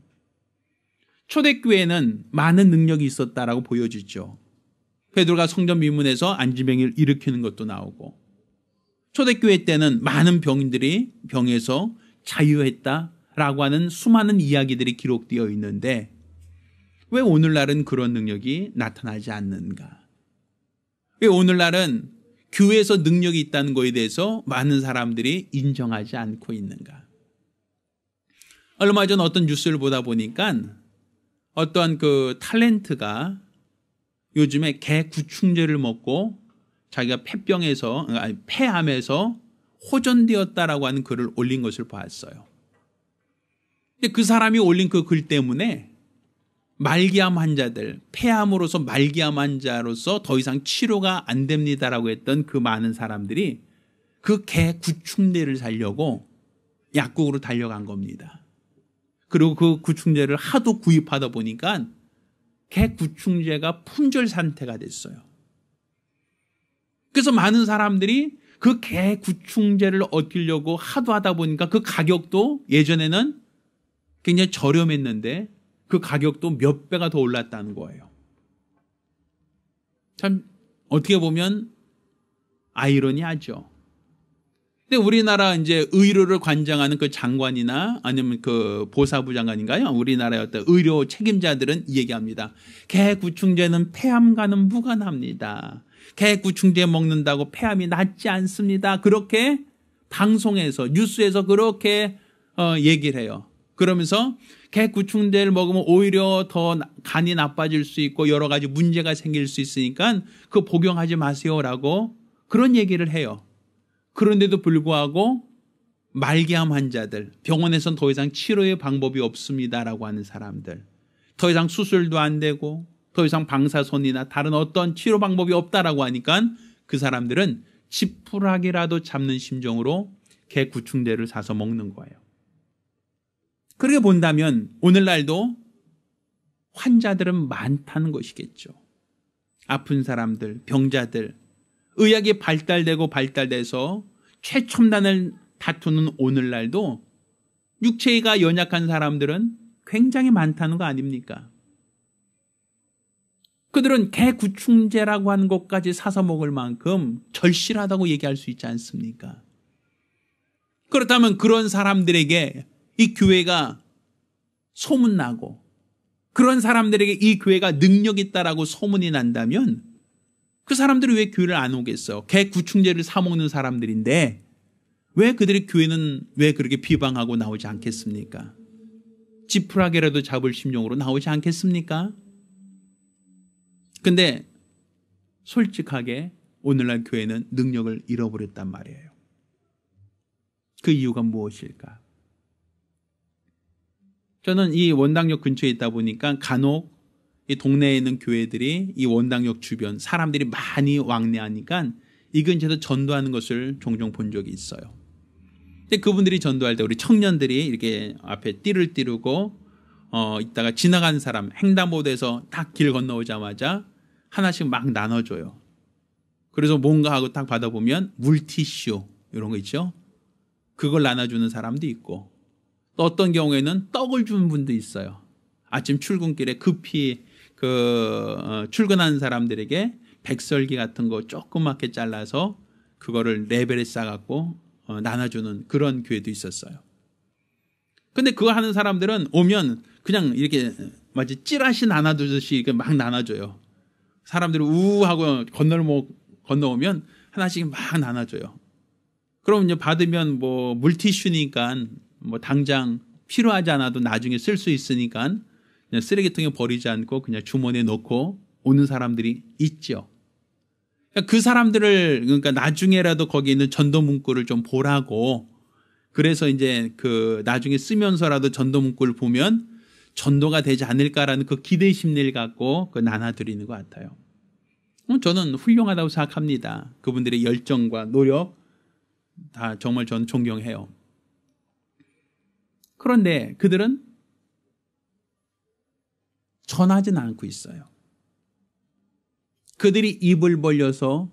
초대교회는 많은 능력이 있었다라고 보여지죠. 베드로가 성전 미문에서 안진병을 일으키는 것도 나오고 초대교회 때는 많은 병인들이 병에서 자유했다라고 하는 수많은 이야기들이 기록되어 있는데 왜 오늘날은 그런 능력이 나타나지 않는가? 왜 오늘날은 교회에서 능력이 있다는 것에 대해서 많은 사람들이 인정하지 않고 있는가? 얼마 전 어떤 뉴스를 보다 보니까 어떠한 그 탤런트가 요즘에 개 구충제를 먹고 자기가 폐암에서 호전되었다라고 하는 글을 올린 것을 봤어요. 근데 그 사람이 올린 그 글 때문에 말기암 환자들, 폐암으로서 말기암 환자로서 더 이상 치료가 안 됩니다라고 했던 그 많은 사람들이 그 개 구충제를 사려고 약국으로 달려간 겁니다. 그리고 그 구충제를 하도 구입하다 보니까 개 구충제가 품절 상태가 됐어요. 그래서 많은 사람들이 그 개 구충제를 얻으려고 하도 하다 보니까 그 가격도 예전에는 굉장히 저렴했는데 그 가격도 몇 배가 더 올랐다는 거예요. 참 어떻게 보면 아이러니하죠. 근데 우리나라 이제 의료를 관장하는 그 장관이나 아니면 그 보사부 장관인가요? 우리나라의 어떤 의료 책임자들은 이 얘기합니다. 개 구충제는 폐암과는 무관합니다. 개 구충제 먹는다고 폐암이 낫지 않습니다. 그렇게 방송에서 뉴스에서 그렇게 얘기를 해요. 그러면서 개 구충제를 먹으면 오히려 더 간이 나빠질 수 있고 여러 가지 문제가 생길 수 있으니까 그거 복용하지 마세요라고 그런 얘기를 해요. 그런데도 불구하고 말기암 환자들, 병원에서는 더 이상 치료의 방법이 없습니다라고 하는 사람들, 더 이상 수술도 안 되고 더 이상 방사선이나 다른 어떤 치료 방법이 없다라고 하니까 그 사람들은 지푸라기라도 잡는 심정으로 개 구충제를 사서 먹는 거예요. 그렇게 본다면 오늘날도 환자들은 많다는 것이겠죠. 아픈 사람들, 병자들, 의학이 발달되고 발달돼서 최첨단을 다투는 오늘날도 육체가 연약한 사람들은 굉장히 많다는 거 아닙니까? 그들은 개구충제라고 하는 것까지 사서 먹을 만큼 절실하다고 얘기할 수 있지 않습니까? 그렇다면 그런 사람들에게 이 교회가 소문나고 그런 사람들에게 이 교회가 능력 있다라고 소문이 난다면 그 사람들이 왜 교회를 안 오겠어요? 개구충제를 사 먹는 사람들인데 왜 그들의 교회는 왜 그렇게 비방하고 나오지 않겠습니까? 지푸라기라도 잡을 심령으로 나오지 않겠습니까? 근데 솔직하게 오늘날 교회는 능력을 잃어버렸단 말이에요. 그 이유가 무엇일까? 저는 이 원당역 근처에 있다 보니까 간혹 이 동네에 있는 교회들이 이 원당역 주변 사람들이 많이 왕래하니까 이 근처에서 전도하는 것을 종종 본 적이 있어요. 근데 그분들이 전도할 때 우리 청년들이 이렇게 앞에 띠를 띠르고 이따가 지나간 사람 횡단보도에서 딱 길 건너오자마자 하나씩 막 나눠줘요. 그래서 뭔가 하고 딱 받아보면 물티슈 이런 거 있죠. 그걸 나눠주는 사람도 있고 또 어떤 경우에는 떡을 주는 분도 있어요. 아침 출근길에 급히 출근하는 사람들에게 백설기 같은 거 조그맣게 잘라서 그거를 레벨에 싸갖고 나눠주는 그런 교회도 있었어요. 근데 그거 하는 사람들은 오면 그냥 이렇게 마치 찌라시 나눠주듯이 이렇게 막 나눠줘요. 사람들이 우하고 건너오면 하나씩 막 나눠줘요. 그럼 이제 받으면 뭐 물티슈니까 뭐 당장 필요하지 않아도 나중에 쓸 수 있으니까 그냥 쓰레기통에 버리지 않고 그냥 주머니에 넣고 오는 사람들이 있죠. 그 사람들을 그러니까 나중에라도 거기 있는 전도 문구를 좀 보라고 그래서 이제 그 나중에 쓰면서라도 전도 문구를 보면 전도가 되지 않을까라는 그 기대 심리를 갖고 그 나눠드리는 것 같아요. 저는 훌륭하다고 생각합니다. 그분들의 열정과 노력 다 정말 저는 존경해요. 그런데 그들은 전하지는 않고 있어요. 그들이 입을 벌려서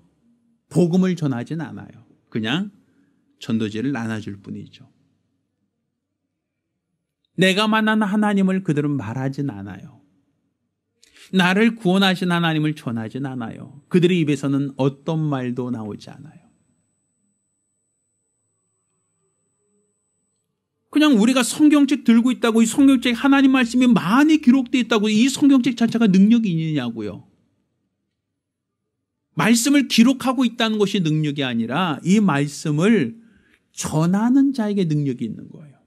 복음을 전하지는 않아요. 그냥 전도지를 나눠줄 뿐이죠. 내가 만난 하나님을 그들은 말하진 않아요. 나를 구원하신 하나님을 전하진 않아요. 그들의 입에서는 어떤 말도 나오지 않아요. 그냥 우리가 성경책 들고 있다고 이 성경책 하나님 말씀이 많이 기록되어 있다고 이 성경책 자체가 능력이 있느냐고요. 말씀을 기록하고 있다는 것이 능력이 아니라 이 말씀을 전하는 자에게 능력이 있는 거예요.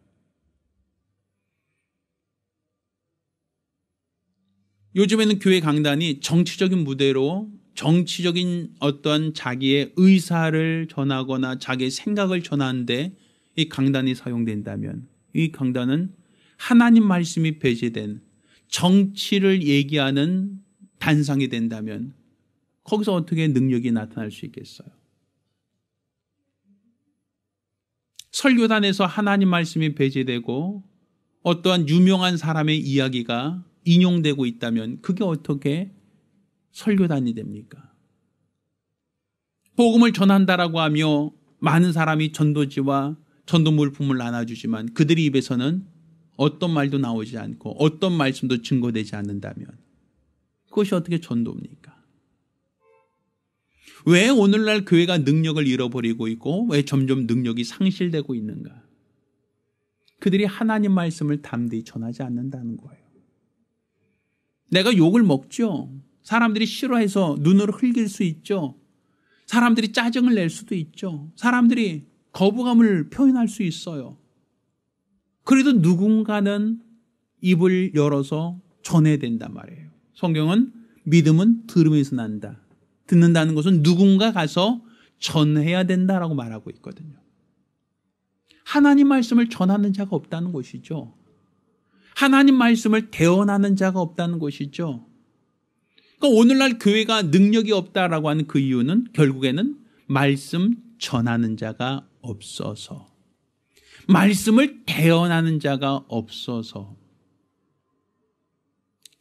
요즘에는 교회 강단이 정치적인 무대로 정치적인 어떠한 자기의 의사를 전하거나 자기의 생각을 전하는데 이 강단이 사용된다면 이 강단은 하나님 말씀이 배제된 정치를 얘기하는 단상이 된다면 거기서 어떻게 능력이 나타날 수 있겠어요? 설교단에서 하나님 말씀이 배제되고 어떠한 유명한 사람의 이야기가 인용되고 있다면 그게 어떻게 설교단이 됩니까? 복음을 전한다라고 하며 많은 사람이 전도지와 전도 물품을 나눠주지만 그들의 입에서는 어떤 말도 나오지 않고 어떤 말씀도 증거되지 않는다면 그것이 어떻게 전도입니까? 왜 오늘날 교회가 능력을 잃어버리고 있고 왜 점점 능력이 상실되고 있는가? 그들이 하나님 말씀을 담대히 전하지 않는다는 거예요. 내가 욕을 먹죠. 사람들이 싫어해서 눈으로 흘길 수 있죠. 사람들이 짜증을 낼 수도 있죠. 사람들이 거부감을 표현할 수 있어요. 그래도 누군가는 입을 열어서 전해야 된단 말이에요. 성경은 믿음은 들음에서 난다. 듣는다는 것은 누군가 가서 전해야 된다라고 말하고 있거든요. 하나님 말씀을 전하는 자가 없다는 것이죠. 하나님 말씀을 대언하는 자가 없다는 것이죠. 그러니까 오늘날 교회가 능력이 없다라고 하는 그 이유는 결국에는 말씀 전하는 자가 없어서, 말씀을 대언하는 자가 없어서,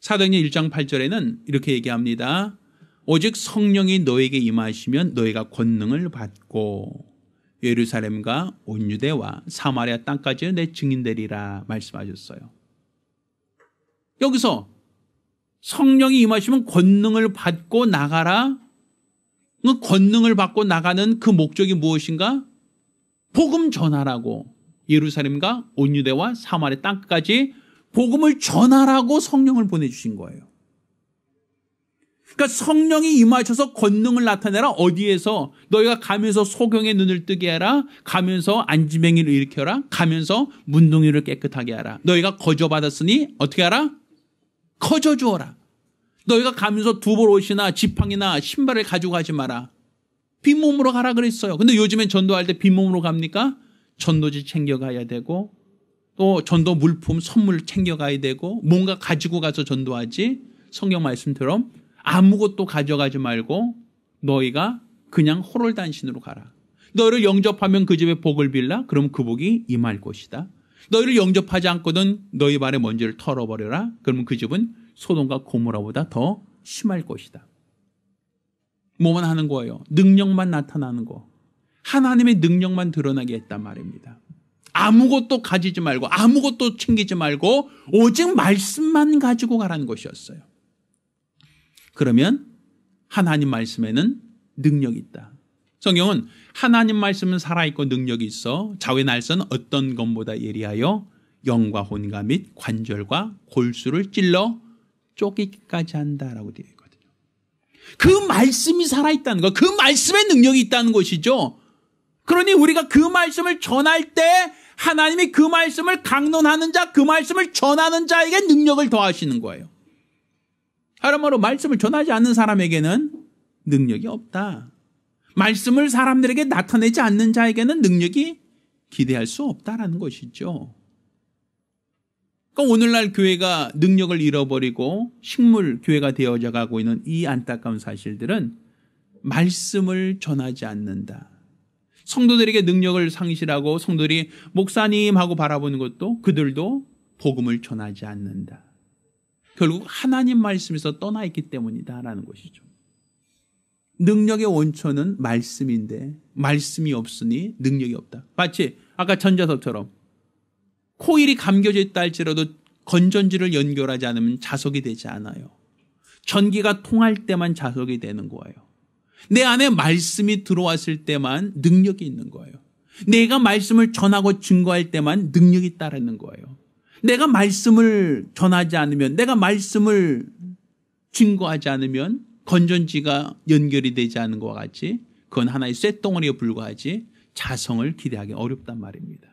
사도행전 1장 8절에는 이렇게 얘기합니다. 오직 성령이 너에게 임하시면 너희가 권능을 받고 예루살렘과 온 유대와 사마리아 땅까지 내 증인되리라 말씀하셨어요. 여기서 성령이 임하시면 권능을 받고 나가라. 그 권능을 받고 나가는 그 목적이 무엇인가? 복음 전하라고. 예루살렘과 온 유대와 사마리아 땅까지 복음을 전하라고 성령을 보내주신 거예요. 그러니까 성령이 임하셔서 권능을 나타내라. 어디에서? 너희가 가면서 소경의 눈을 뜨게 하라. 가면서 안지뱅이를 일으켜라. 가면서 문둥이를 깨끗하게 하라. 너희가 거저받았으니 어떻게 하라? 거저 주어라. 너희가 가면서 두벌 옷이나 지팡이나 신발을 가지고 가지 마라. 빈몸으로 가라 그랬어요. 근데 요즘엔 전도할 때 빈몸으로 갑니까? 전도지 챙겨가야 되고 또 전도 물품 선물 챙겨가야 되고 뭔가 가지고 가서 전도하지. 성경 말씀처럼 아무것도 가져가지 말고 너희가 그냥 호롤단신으로 가라. 너희를 영접하면 그 집에 복을 빌라. 그럼 그 복이 임할 것이다. 너희를 영접하지 않거든 너희 발에 먼지를 털어버려라. 그러면 그 집은 소돔과 고모라보다 더 심할 것이다. 뭐만 하는 거예요? 능력만 나타나는 거. 하나님의 능력만 드러나게 했단 말입니다. 아무것도 가지지 말고 아무것도 챙기지 말고 오직 말씀만 가지고 가라는 것이었어요. 그러면 하나님 말씀에는 능력이 있다. 성경은 하나님 말씀은 살아있고 능력이 있어 좌우의 날선 어떤 것보다 예리하여 영과 혼과 및 관절과 골수를 찔러 쪼개기까지 한다라고 되어 있거든요. 그 말씀이 살아있다는 것, 그 말씀에 능력이 있다는 것이죠. 그러니 우리가 그 말씀을 전할 때 하나님이 그 말씀을 강론하는 자, 그 말씀을 전하는 자에게 능력을 더하시는 거예요. 다른 말로 말씀을 전하지 않는 사람에게는 능력이 없다. 말씀을 사람들에게 나타내지 않는 자에게는 능력이 기대할 수 없다라는 것이죠. 그러니까 오늘날 교회가 능력을 잃어버리고 식물 교회가 되어져 가고 있는 이 안타까운 사실들은 말씀을 전하지 않는다. 성도들에게 능력을 상실하고 성도들이 목사님하고 바라보는 것도 그들도 복음을 전하지 않는다. 결국 하나님 말씀에서 떠나 있기 때문이다라는 것이죠. 능력의 원천은 말씀인데 말씀이 없으니 능력이 없다. 마치 아까 전자석처럼 코일이 감겨져 있다 할지라도 건전지를 연결하지 않으면 자석이 되지 않아요. 전기가 통할 때만 자석이 되는 거예요. 내 안에 말씀이 들어왔을 때만 능력이 있는 거예요. 내가 말씀을 전하고 증거할 때만 능력이 있다는 거예요. 내가 말씀을 전하지 않으면, 내가 말씀을 증거하지 않으면 건전지가 연결이 되지 않은 것과 같이 그건 하나의 쇳덩어리에 불과하지 자성을 기대하기 어렵단 말입니다.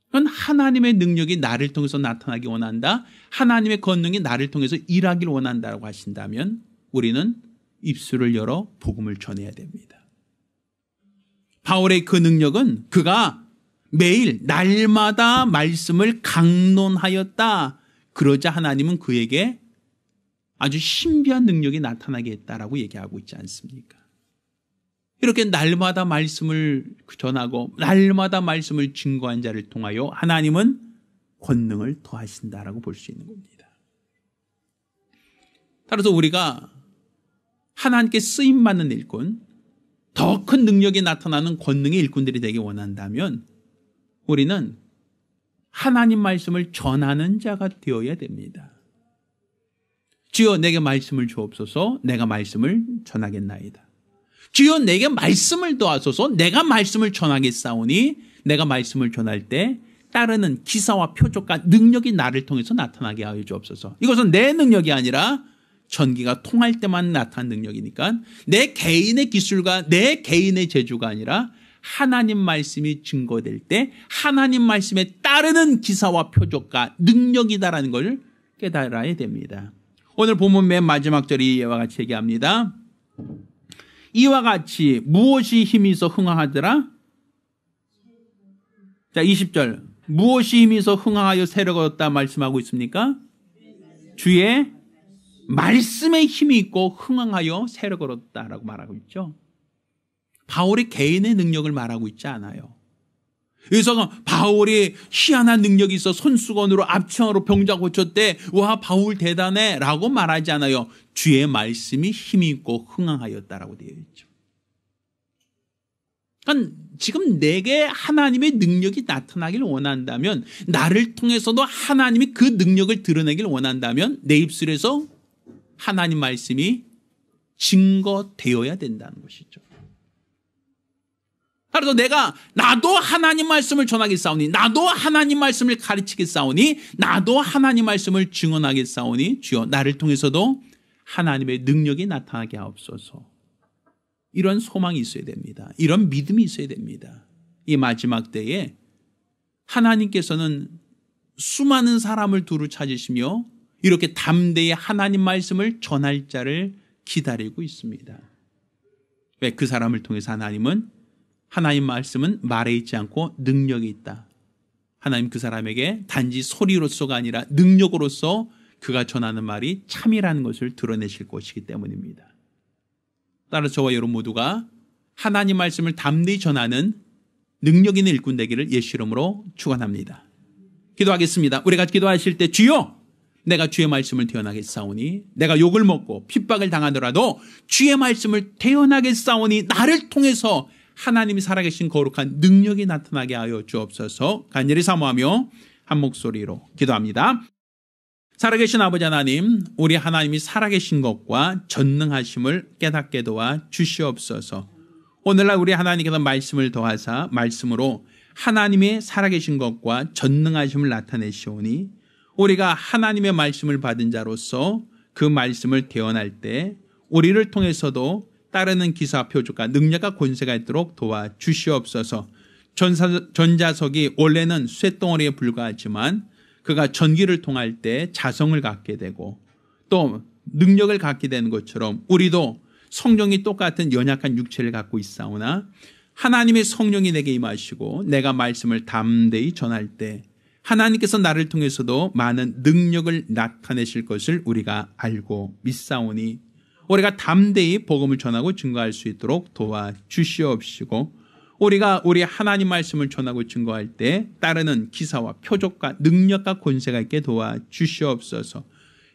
그건 하나님의 능력이 나를 통해서 나타나기 원한다. 하나님의 권능이 나를 통해서 일하기를 원한다고 하신다면 우리는 입술을 열어 복음을 전해야 됩니다. 바울의 그 능력은 그가 매일 날마다 말씀을 강론하였다. 그러자 하나님은 그에게 아주 신비한 능력이 나타나게 했다라고 얘기하고 있지 않습니까? 이렇게 날마다 말씀을 전하고 날마다 말씀을 증거한 자를 통하여 하나님은 권능을 더하신다라고 볼 수 있는 겁니다. 따라서 우리가 하나님께 쓰임받는 일꾼, 더 큰 능력이 나타나는 권능의 일꾼들이 되기 원한다면 우리는 하나님 말씀을 전하는 자가 되어야 됩니다. 주여 내게 말씀을 주옵소서. 내가 말씀을 전하겠나이다. 주여 내게 말씀을 더하소서. 내가 말씀을 전하겠사오니 내가 말씀을 전할 때 따르는 기사와 표적과 능력이 나를 통해서 나타나게 하여 주옵소서. 이것은 내 능력이 아니라 전기가 통할 때만 나타난 능력이니까 내 개인의 기술과 내 개인의 재주가 아니라 하나님 말씀이 증거될 때 하나님 말씀에 따르는 기사와 표적과 능력이다라는 걸 깨달아야 됩니다. 오늘 본문 맨 마지막 절이 이와 같이 얘기합니다. 이와 같이 무엇이 힘이 있어 흥황하더라? 자, 20절. 무엇이 힘이 있어 흥황하여 세력을 얻다 말씀하고 있습니까? 주의 말씀에 힘이 있고 흥황하여 세력을 얻다라고 말하고 있죠. 바울이 개인의 능력을 말하고 있지 않아요. 여기서 바울이 희한한 능력이 있어 손수건으로 압청으로 병자 고쳤대. 와, 바울 대단해 라고 말하지 않아요. 주의 말씀이 힘있고 흥황하였다라고 되어 있죠. 그러니까 지금 내게 하나님의 능력이 나타나길 원한다면, 나를 통해서도 하나님이 그 능력을 드러내길 원한다면 내 입술에서 하나님 말씀이 증거되어야 된다는 것이죠. 그래서 나도 하나님 말씀을 전하겠사오니, 나도 하나님 말씀을 가르치겠사오니, 나도 하나님 말씀을 증언하겠사오니 주여 나를 통해서도 하나님의 능력이 나타나게 하옵소서. 이런 소망이 있어야 됩니다. 이런 믿음이 있어야 됩니다. 이 마지막 때에 하나님께서는 수많은 사람을 두루 찾으시며 이렇게 담대히 하나님 말씀을 전할 자를 기다리고 있습니다. 왜? 그 사람을 통해서 하나님 말씀은 말에 있지 않고 능력이 있다. 하나님 그 사람에게 단지 소리로서가 아니라 능력으로서 그가 전하는 말이 참이라는 것을 드러내실 것이기 때문입니다. 따라서 저와 여러분 모두가 하나님 말씀을 담대히 전하는 능력 있는 일꾼 되기를 예수 이름으로 축원합니다. 기도하겠습니다. 우리가 기도하실 때 주여 내가 주의 말씀을 대언하겠사오니, 내가 욕을 먹고 핍박을 당하더라도 주의 말씀을 대언하겠사오니 나를 통해서 하나님이 살아계신 거룩한 능력이 나타나게 하여 주옵소서. 간절히 사모하며 한 목소리로 기도합니다. 살아계신 아버지 하나님, 우리 하나님이 살아계신 것과 전능하심을 깨닫게 도와 주시옵소서. 오늘날 우리 하나님께서 말씀을 더하사 말씀으로 하나님의 살아계신 것과 전능하심을 나타내시오니, 우리가 하나님의 말씀을 받은 자로서 그 말씀을 대언할 때 우리를 통해서도 따르는 기사 표적과 능력과 권세가 있도록 도와주시옵소서. 전자석이 원래는 쇳덩어리에 불과하지만 그가 전기를 통할 때 자성을 갖게 되고 또 능력을 갖게 되는 것처럼 우리도 성령이 똑같은 연약한 육체를 갖고 있사오나 하나님의 성령이 내게 임하시고 내가 말씀을 담대히 전할 때 하나님께서 나를 통해서도 많은 능력을 나타내실 것을 우리가 알고 믿사오니 우리가 담대히 복음을 전하고 증거할 수 있도록 도와주시옵시고, 우리가 우리 하나님 말씀을 전하고 증거할 때 따르는 기사와 표적과 능력과 권세가 있게 도와주시옵소서.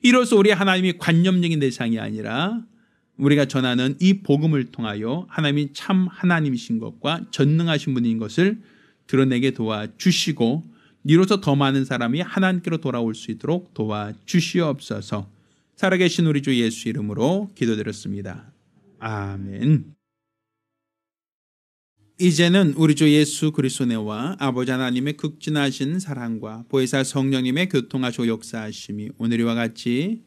이로써 우리 하나님이 관념적인 대상이 아니라 우리가 전하는 이 복음을 통하여 하나님이 참 하나님이신 것과 전능하신 분인 것을 드러내게 도와주시고, 이로써 더 많은 사람이 하나님께로 돌아올 수 있도록 도와주시옵소서. 살아계신 우리 주 예수 이름으로 기도드렸습니다. 아멘. 이제는 우리 주 예수 그리스도의 은혜와 아버지 하나님의 극진하신 사랑과 보혜사 성령님의 교통하시고 역사하심이 오늘과 같이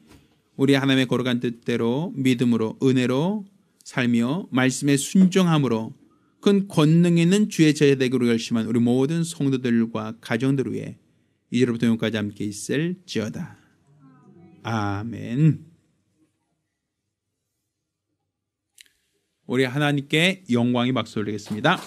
우리 하나님의 거룩한 뜻대로 믿음으로 은혜로 살며 말씀에 순종함으로 큰 권능 있는 주의 제자되기로 결심한 우리 모든 성도들과 가정들 위해 이제로부터 영원까지 함께 있을지어다. 아멘. 우리 하나님께 영광의 박수 올리겠습니다.